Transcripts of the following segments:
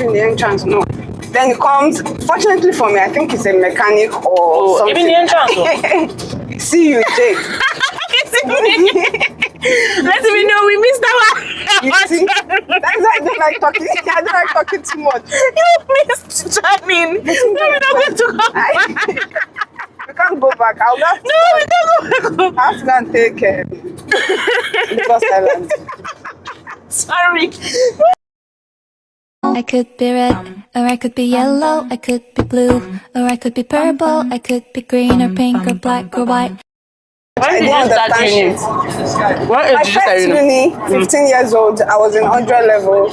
do in the entrance, no. Then he comes, fortunately for me, I think he's a mechanic or something. Even the entrance. See you, Jake. Let me know we missed that one. You see? That's why I don't like talking. I don't like talking too much. You missed Charmin. No, we're not going to come back. We can't go back. No, we can't go back. I have to go and take Lagos Island. Sorry. I could be red, or I could be yellow, I could be blue, or I could be purple, I could be green or pink or black or white. When did you start uni? What age My did you start first uni? 15 years old, I was in 100 level,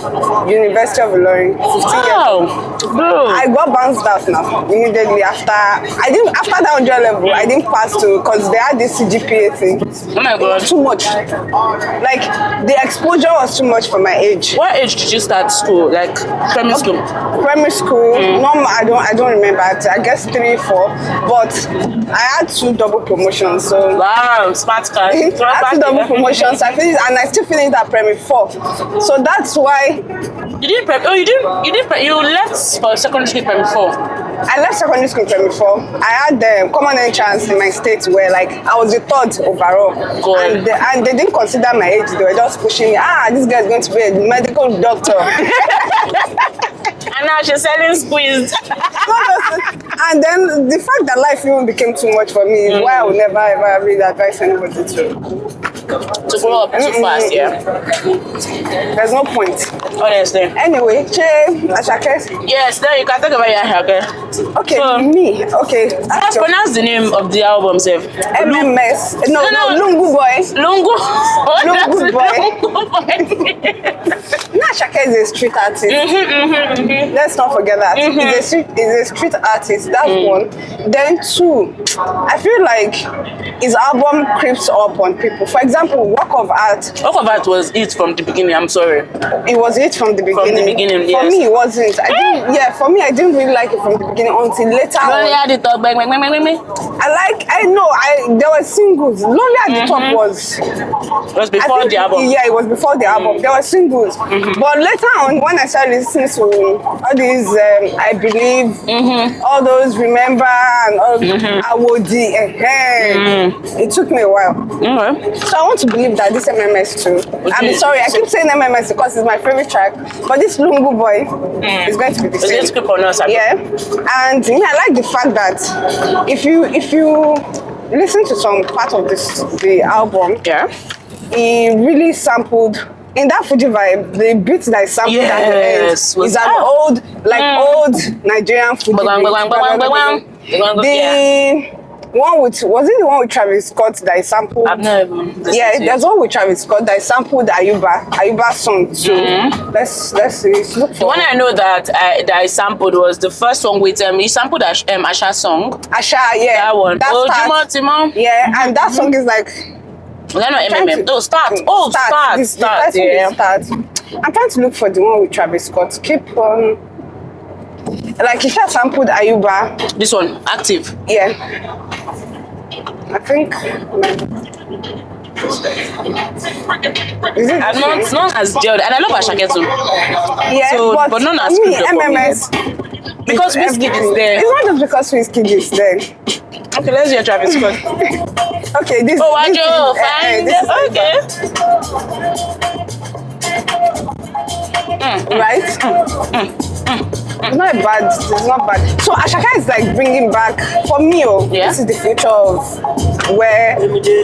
University of Ilorin, 15 years old. Bro. I got bounced out now, immediately after that 100 level, I didn't pass to, because they had this CGPA thing. Oh my God. Too much. Like, the exposure was too much for my age. What age did you start school? Like primary school? Primary school, normal, I don't remember, I guess 3, 4, but I had 2 double promotions, so. Wow, smart guy. I had 2 double promotions. I finished, and I still finished at primary 4. So that's why You didn't prep. Oh, you didn't. You left for secondary school primary 4. I left secondary school primary 4. I had the common entrance in my state where like I was the 3rd overall. God. And they didn't consider my age. They were just pushing me. This guy is going to be a medical doctor. And now she's selling squeezed. And then the fact that life even became too much for me is why I would never ever really advise anybody to grow up too fast, yeah. There's no point. Honestly. Anyway, Ashake. Yes, now you can talk about your hair, okay? Okay, So, me. Okay. Let's pronounce the name of the album, Sef. MMS. No, Lungu Boy. Lungu. Lungu Boy. Lungu Boy. Ashake is a street artist. Let's not forget that. He's a street artist. That's one. Then 2, I feel like his album creeps up on people. For example, Work of Art. Work of Art was it from the beginning, I'm sorry. It was it from the beginning. From the beginning, yes. For me, it wasn't. For me, I didn't really like it from the beginning until later on. Lonely at the top, there were singles. Lonely at the Top was... It was before the album. Yeah, it was before the album. There were singles. But later on, when I started listening to all these, I Believe, all those Remember, and all Awodi, it took me a while. So I want to believe that this MMS too. I'm sorry, I keep saying MMS because it's my favorite track, but this Lungu Boy is going to be the same. Is it on us? Yeah, and I like the fact that if you listen to some part of the album, he really sampled. In that Fuji vibe, the beat that is sampled at the end is an old Nigerian Fuji beat. The one with, was it the one with Travis Scott that is sampled? I've never. There's one with Travis Scott that is sampled Ayuba's song too. Let's look for. The one I know that I sampled was the first one with he sampled Asha's song. Asha, yeah. That one. Timon. Yeah, and that song is like. They're not MMM. No, Start. Start. Yeah. Start. I'm trying to look for the one with Travis Scott. Keep on. Like he just sampled Ayuba. This one, Active. Yeah. I think. And none has gelled, and I love Ashake too. Yeah, so, but none has me, MMS. Because Wizkid is there. It's not just because Wizkid is there. Okay, let's hear Travis Scott. Okay, this. Oh, Wajo, fine. Okay. Right? It's not bad. So Ashaka is like bringing back, for me, this is the future of where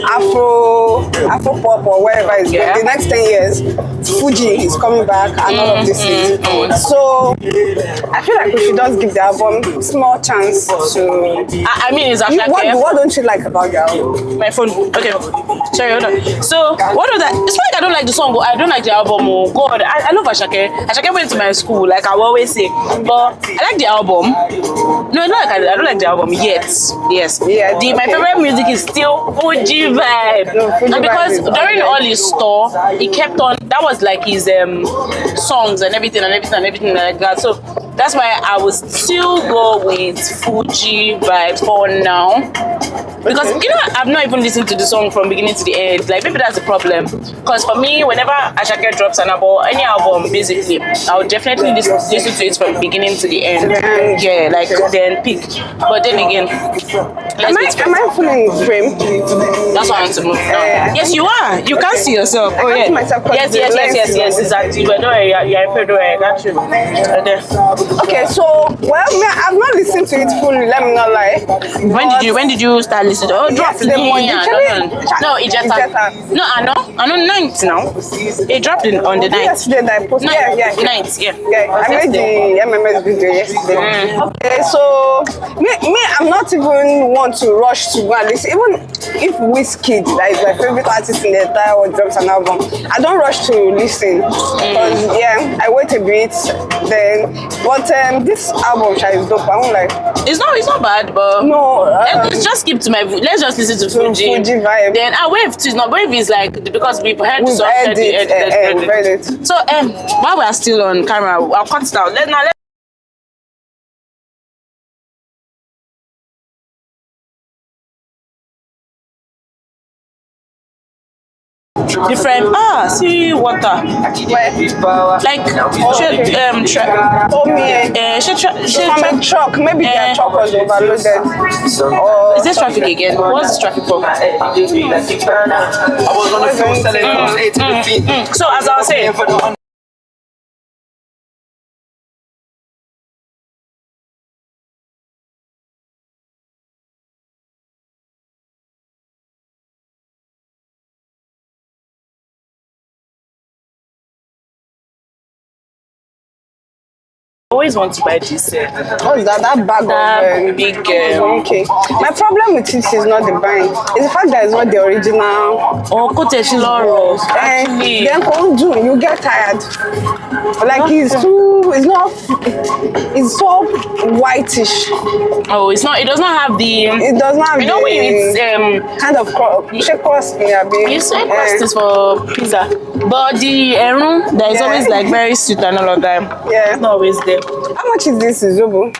Afro pop or wherever is going. The next 10 years, Fuji is coming back and all of this things. So I feel like we should just give the album small chance to. I mean, it's Ashaka. What don't you like about the album? My phone. Okay. Sorry, hold on. So what was that? It's not like I don't like the song, but I don't like the album. Oh God, I love Ashake. Ashake went to my school, like I will always say. But I like the album. No, I don't like the album yet. Yes. Yeah. My favorite music is still Fuji vibe. And because during all his tour, he kept on. That was like his songs and everything like that. So that's why I would still go with Fuji vibes for now. Because you know I've not even listened to the song from beginning to the end. Like maybe that's the problem. Because for me, whenever Ashake drops an album, any album, basically, I'll definitely listen to it from beginning to the end. Yeah, like then pick. But then again, Am I fully in frame? that's why I want to move now. Yes, you are. You can't see yourself. Oh yeah. Yes. Exactly. But don't worry, you're in frame. Don't worry, I got you. Okay. Okay, so I've not listened to it fully. Let me not lie. When did you start listening? Oh, drop Yesterday morning. No, it just no, I know 9th now. It dropped on the 9th. Yesterday that I posted. Yeah. 9th, yeah. I made the MMS video yesterday. Okay, so me, I'm not even want to rush to go and listen. Even if Wizkid, that is my favorite artist in the entire world, drops an album, I don't rush to listen because I wait a bit. Then, but this album is dope. I'm like, it's not bad, but no. Let's just skip to let's just listen to Fuji vibe. Then Wave too. No, Wave is like because we've heard it. So while we are still on camera, I'll cut it out. Let's different see water like from a truck, maybe their truck was overloaded. Is this traffic again? What's this traffic for? So as I was saying, always want to buy this. What's that bag of big? Okay. My problem with it is not the buying. It's the fact that it's not the original. Oh, Loro. And then you get tired. Like it's so whitish. Oh, it's not. It does not have the. It does not have you know when it's kind of crust. You say crust is for pizza, but the there is always like very sweet and all of that. Yeah, it's not always there. How much is this Zobo?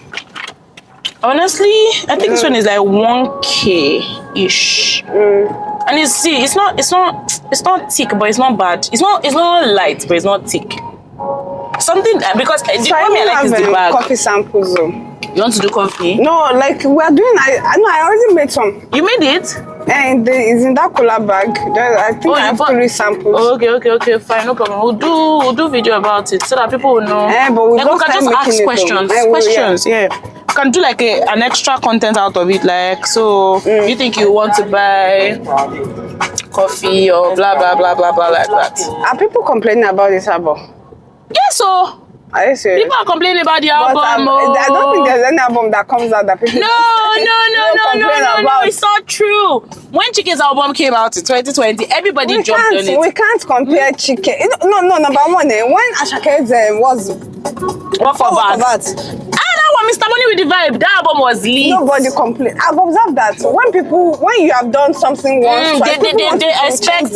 Honestly, I think this one is like 1K ish. And it's not thick, but it's not bad. It's not light, but it's not thick. Something because the one I like is the bag. Coffee samples though. You want to do coffee? No, like we are doing. I already made some. You made it? And it's in that cooler bag. I think I have 3 samples. Oh, okay, fine, no problem. We'll do video about it so that people will know. But we can just ask questions. Yeah. You can do like an extra content out of it. Like, so you think you want to buy coffee or blah blah blah blah blah like that? Are people complaining about this album? Yeah, so. People are complaining about the album. I don't think there's any album that comes out that people. No, it's not true. When Chike's album came out in 2020, everybody jumped on it. We can't compare Chike. No, number one, when Ashake's was what for that? Mr. Money with the Vibe, that album was lit. Nobody complained. I've observed that when you have done something once, they expect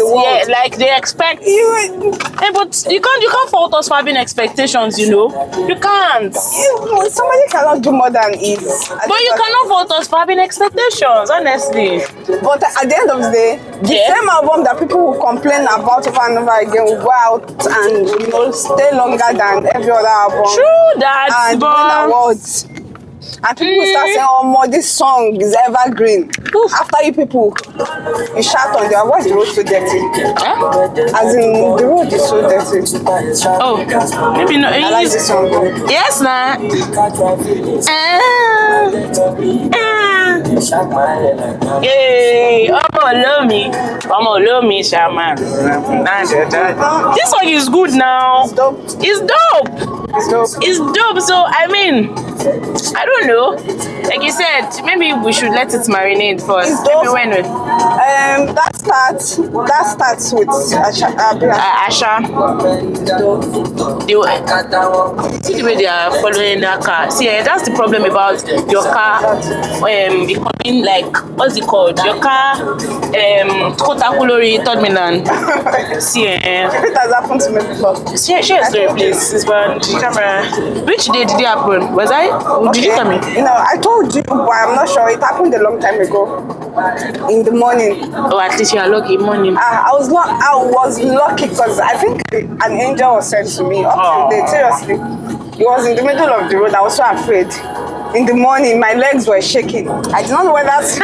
they expect you. But you can't fault us for having expectations, you know. You can't. Somebody cannot do more than it. But you cannot fault us for having expectations, honestly. But at the end of the day, the same album that people will complain about over and over again will go out and stay longer than every other album. True that, and win awards. And people start saying, "Oh, more this song is evergreen." After you shout on their voice, the road so dirty. As in, the road is so dirty. Oh, maybe not. I like this song. Yes, nah. Yay! love me, Shaman. This song is good now. It's dope. So I mean, I don't know. Like you said, maybe we should let it marinate first. Maybe when that starts with Asha. See the way they are following that car. See, that's the problem about your car becoming like, what's it called? Your car Kotakulori third Milan. See, it has happened to me before. Share a story, please. This one, the camera. Which day did it happen? Was I? Did you tell me? I told you, but I'm not sure. It happened a long time ago. in the morning. Oh, at least you are lucky morning. I was lucky because I think an angel was sent to me. Up to date, seriously, it was in the middle of the road. I was so afraid. In the morning, my legs were shaking. I did not know whether to.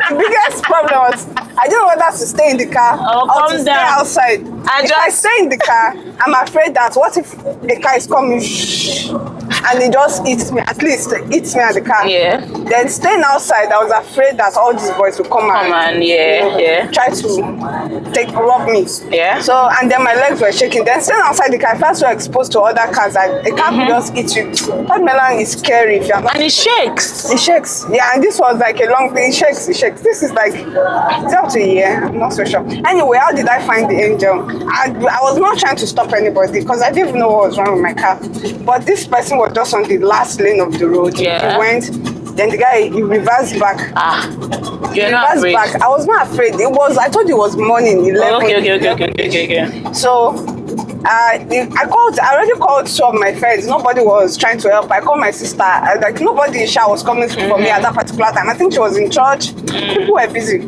The biggest problem was I didn't know whether to stay in the car or to stay outside. If I stay in the car, I'm afraid that what if a car is coming and it just eats me, at least it eats me at the car. Yeah. Then staying outside, I was afraid that all these boys would come and try to rob me. Yeah. So, and then my legs were shaking. Then staying outside the car, I felt so exposed to other cars that a car could just eat you. That melon is scary if you're not. And it shakes. It shakes. Yeah, and this was like a long thing. It shakes. This is like, it's up to a year. I'm not so sure. Anyway, how did I find the angel? I was not trying to stop anybody because I didn't even know what was wrong with my car. But this person was just on the last lane of the road. Yeah. He went, then the guy, he reversed back. You're not afraid? Back. I was not afraid. I thought it was morning, 11. Okay. So, I already called two of my friends. Nobody was trying to help. I called my sister. Like, nobody was coming through for me at that particular time. I think she was in church. People were busy.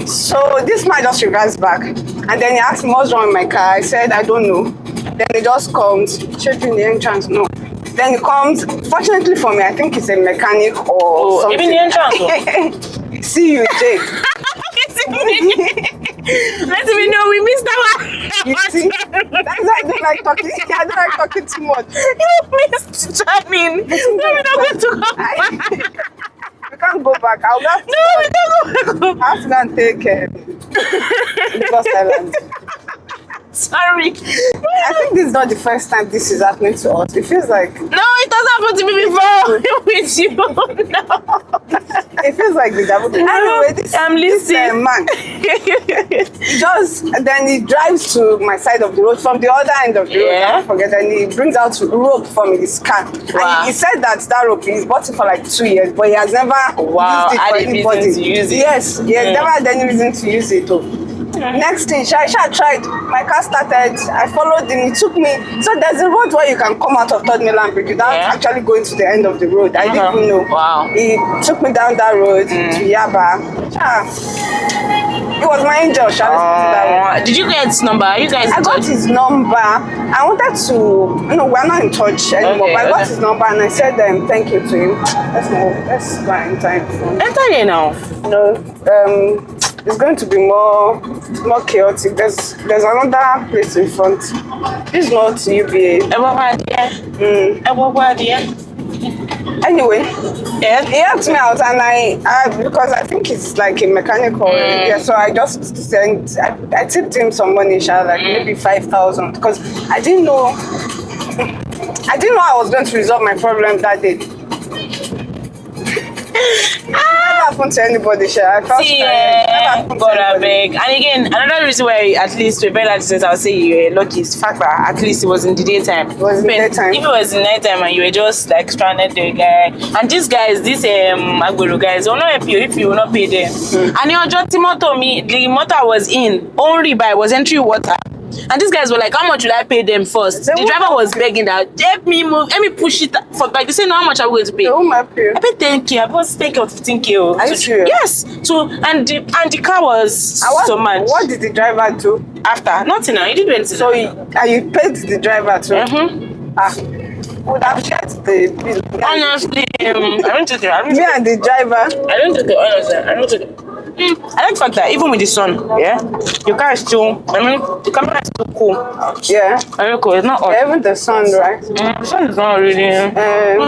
So this man just reversed back. And then he asked me, what's wrong with my car? I said, I don't know. Then he just comes, checking the entrance. No. Then he comes, fortunately for me, I think he's a mechanic or something. Even the entrance? See you, Jake. Let me know we missed that one. You see? That's why I don't like talking. I don't like talking too much. You missed Charming. We're not going to come back. We can't go back. We can't go back. I have to go and take Lagos Island. Sorry. I think this is not the first time this is happening to us. It feels like... No, it doesn't happen to me before. With you. No. It feels like the devil. Anyway, this man, then he drives to my side of the road from the other end of the road. I don't forget. And he brings out rope from his car. Wow. And he said that rope, he's bought it for like 2 years, but he has never used it for anybody. To use it. Yes, he has never had any reason to use it. Next thing, I tried. My car started. I followed him. He took me. So there's a road where you can come out of Third Mainland Bridge without actually going to the end of the road. I didn't even know. Wow. He took me down that road to Yaba. It was my angel. Did you get his number? You guys? I got his number. I wanted to. We're not in touch anymore. But I got his number and I said thank you to him. Let's go and enter him. Enter here now. No. It's going to be more chaotic. There's another place in front. This is not UBA. Anyway, he helped me out, and I because I think it's like a mechanical. So I just sent. I tipped him some money, like maybe 5,000, because I didn't know I was going to resolve my problem that day. Never happened to anybody, I felt God, I beg. And again, another reason why at least with better since I'll say you were lucky is the fact that at least it was in the daytime. It was in the daytime. If it was in nighttime and you were just like stranded there, guy, and these guys, Agbero guys, will not help you if you will not pay them. And your just the motor was in, only by was entry water. And these guys were like, how much would I pay them first? The driver was begging that, help me move, let me push it for back. They say, no, how much are we going to pay? I paid 10K, I was 10K or 15K. Are you serious? Yes. So, and the car was so much. What did the driver do? After? Nothing, he didn't do anything. So, you paid the driver too? Would have shared the bill. Honestly, I don't take it. Me and the driver. I don't take it, honestly. I don't take it. I like the fact that even with the sun, your car is still, the camera is still cool. Yeah. Very cool. It's not hot. Even the sun, right? The sun is not really. I've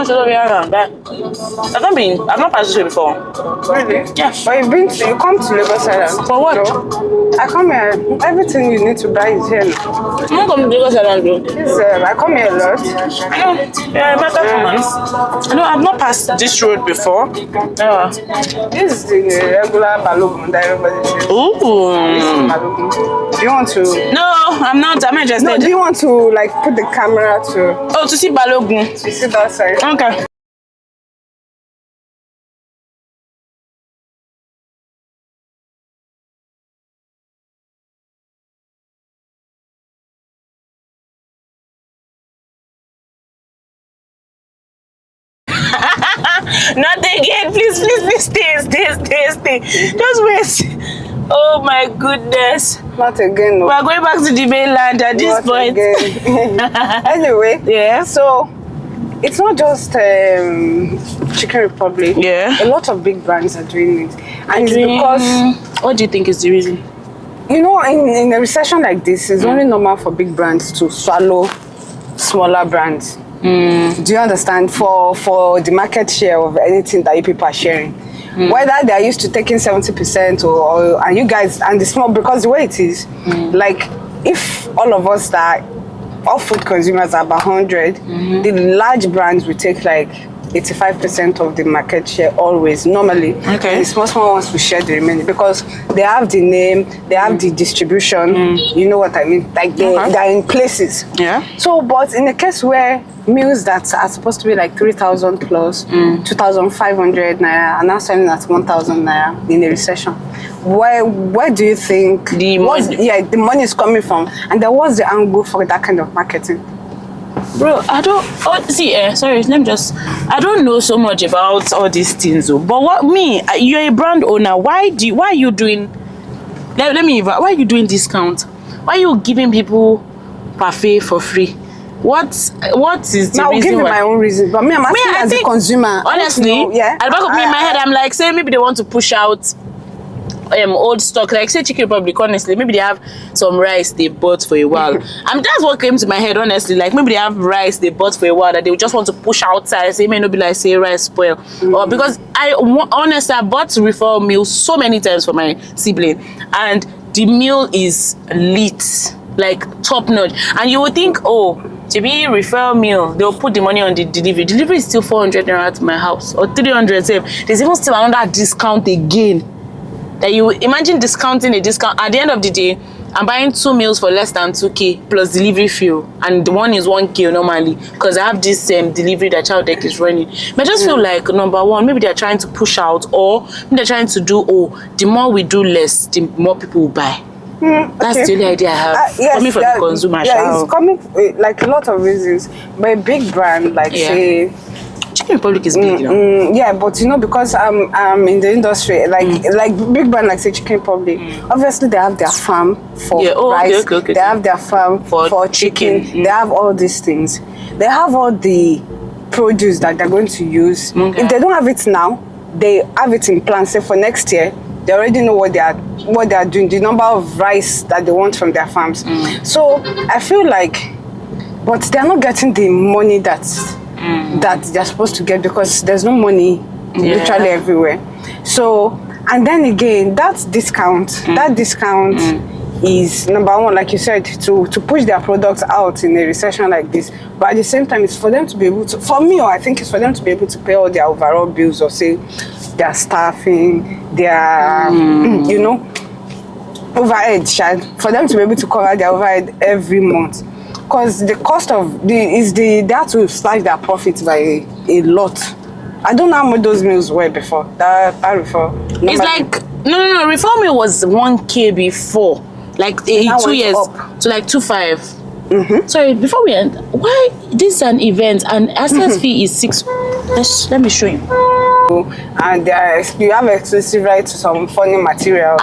not passed this way before. Really? Yeah. But you come to Lagos Island. For what? No? I come here. Everything you need to buy is here now. I'm not coming to Lagos Island though. I come here a lot. I know. Yeah, my performance. I know I've not passed this road before. This is the regular Balogun that everybody says. Ooh. This is Balogun. Do you want to? No, I'm not. I'm interested. No, do you want to like put the camera to? Oh, to see Balogun. To see that side. Okay. Not again. Please stay. Just wait. Oh my goodness. Not again. No. We are going back to the mainland at this Not point. Again. Anyway, Yeah. so it's not just Chicken Republic. Yeah. A lot of big brands are doing it. And it's because, what do you think is the reason? you know, in a recession like this, it's only normal for big brands to swallow smaller brands. Do you understand? For the market share of anything that you people are sharing. Whether they are used to taking 70% or and you guys, and the small, because the way it is, like, if all of us that all food consumers are about 100, the large brands will take like 85% of the market share always, normally. Okay. And the small ones will share the remaining because they have the name, they have the distribution, you know what I mean? Like they're in places. Yeah. So, but in a case where meals that are supposed to be like 3,000 plus, 2,500 naira, are now selling at 1,000 naira in a recession, where do you think the money is coming from? And then what's the angle for that kind of marketing? Bro, I don't sorry, let me just, I don't know so much about all these things though. But you're a brand owner. Why are you doing why are you doing discount? Why are you giving people parfait for free? What is the now, reason? I'll give you why? my own reason, but I'm asking as a consumer. Honestly, yeah. at the back of me in my head, I'm like, say maybe they want to push out old stock, like say Chicken Republic. Honestly, maybe they have some rice they bought for a while. That's what came to my head. Honestly, like maybe they have rice they bought for a while that they just want to push outside. Say, it may not be like say rice spoil, or because honestly I bought refill meal so many times for my sibling, and the meal is lit, like top notch. And you would think, oh, to be referral meal, they'll put the money on the delivery. Delivery is still 400 naira to my house, or 300. There's even still another discount again. That you imagine discounting a discount. At the end of the day, I'm buying 2 meals for less than 2k plus delivery fee, and the one is 1k normally because I have this delivery that Child Deck is running. But I just feel like, number one, maybe they're trying to push out, or maybe they're trying to do, the more we do less, the more people will buy. That's the only idea I have. Yes, coming from the consumer. Yeah, it's coming like a lot of reasons. But a big brand like say Chicken Republic is big, you know. Yeah, but you know, because I'm in the industry, like big brand like say Chicken Republic, obviously they have their farm for rice, okay. They have their farm for chicken. They have all these things. They have all the produce that they're going to use. If they don't have it now, they have it in plan. Say for next year, they already know what they are doing, the number of rice that they want from their farms. So I feel like, but they're not getting the money that they're supposed to get, because there's no money literally everywhere. So, and then again, that discount is number one, like you said, to push their products out in a recession like this. But at the same time, it's for them to be able to, for me, I think it's for them to be able to pay all their overall bills, or say their staffing, their you know, overhead, for them to be able to cover their overhead every month. Because the cost of they have to slash their profits by a lot. I don't know how much those meals were before. That refer. It's like no. Refill meal was 1k before, like 2 years to like 2.5. Sorry, before we end, why this is an event and access fee is 6? Let me show you. And you have exclusive right to some funny material.